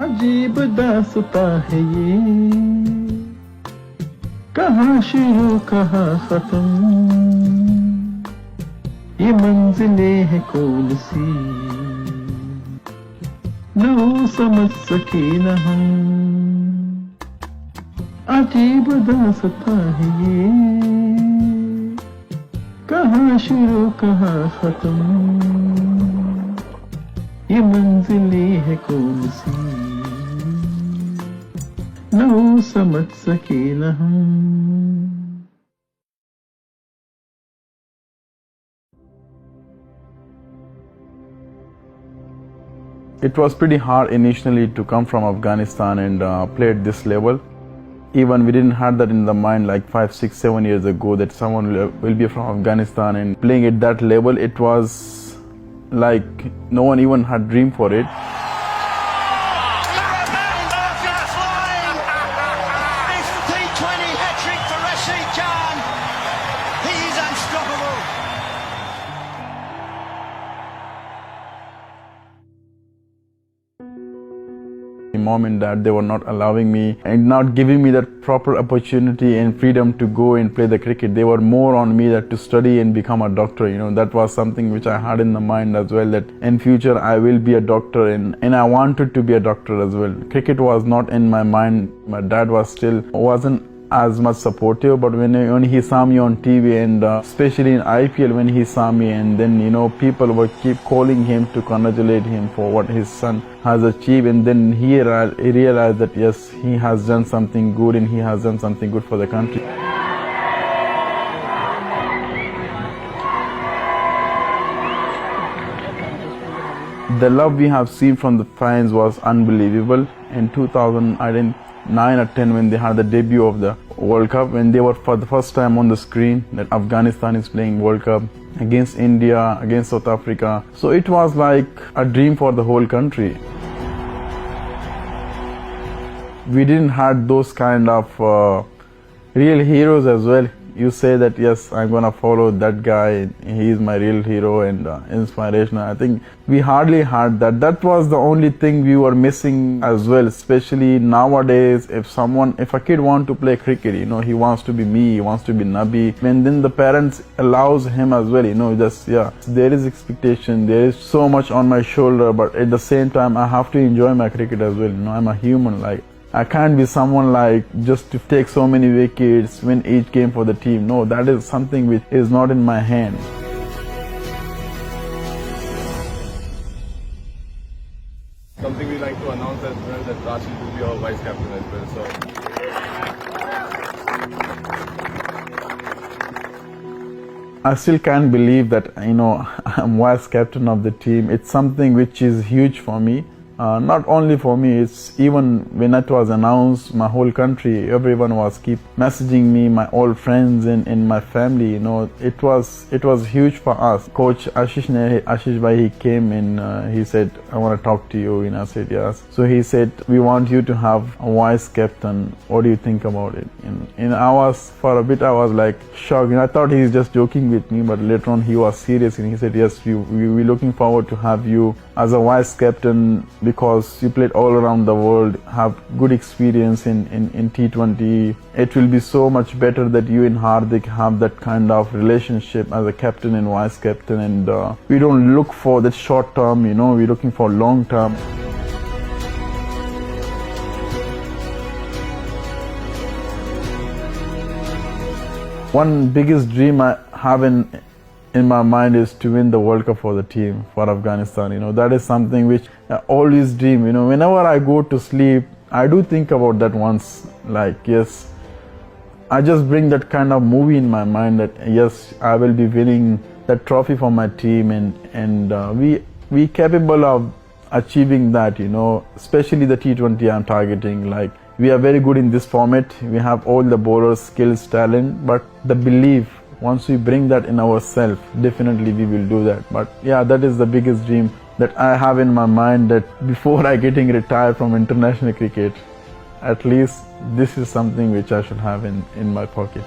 अजीब दास्तां है ये, कहाँ शुरू कहाँ खत्म, ये मंजिलें हैं कौन सी, न वो समझ सके न हम। अजीब दास्तां है ये, कहाँ शुरू कहाँ खत्म, ये मंजिलें हैं कौन सी, न वो समझ सके न हम। It was pretty hard initially to come from Afghanistan and play at this level. Even we didn't have that in the mind like 5, 6, 7 years ago that someone will be from Afghanistan and playing at that level. It was like no one even had dreamed for it. Mom and dad, they were not allowing me and not giving me that proper opportunity and freedom to go and play the cricket. They were more on me that to study and become a doctor. You know, that was something which I had in the mind as well, that in future I will be a doctor, and I wanted to be a doctor as well. Cricket was not in my mind. My dad wasn't as much supportive, but when he saw me on TV and especially in IPL when he saw me, and then people were keep calling him to congratulate him for what his son has achieved, and then he realized that yes, he has done something good and he has done something good for the country. The love we have seen from the fans was unbelievable. In 2009 or 10 when they had the debut of the World Cup, when they were for the first time on the screen that Afghanistan is playing World Cup against India, against South Africa. So it was like a dream for the whole country. We didn't have those kind of real heroes as well. You say that yes, I'm gonna follow that guy, he is my real hero and inspirational. I think we hardly had that. That was the only thing we were missing as well, especially nowadays. If a kid wants to play cricket, he wants to be me, he wants to be Nabi, and then the parents allows him as well, there is expectation, there is so much on my shoulder, but at the same time I have to enjoy my cricket as well. I'm a human, like I can't be someone like just to take so many wickets, win each game for the team. No, that is something which is not in my hand. Something we like to announce as well, that Rashid will be our vice captain as well. So I still can't believe that I'm vice captain of the team. It's something which is huge for me. Not only for me, it's even when it was announced, my whole country, everyone was keep messaging me, my old friends and my family. It was huge for us. Coach Ashish bhai, he came and he said, I want to talk to you. And I said yes. So he said, we want you to have a vice captain. What do you think about it? And I was, for a bit, I was like shocked. I thought he's just joking with me, but later on he was serious and he said, yes, we're looking forward to have you as a vice captain, because you played all around the world, have good experience in T20. It will be so much better that you and Hardik have that kind of relationship as a captain and vice captain, and we don't look for that short term, we're looking for long term. One biggest dream I have in my mind is to win the World Cup for the team, for Afghanistan. That is something which I always dream. Whenever I go to sleep, I do think about that once. Like, yes, I just bring that kind of movie in my mind that yes, I will be winning that trophy for my team, and we capable of achieving that. Especially the T20 I'm targeting. Like, we are very good in this format. We have all the bowlers, skills, talent, but the belief. Once we bring that in ourselves, definitely we will do that. But yeah, that is the biggest dream that I have in my mind, that before I getting retired from international cricket, at least this is something which I should have in my pocket.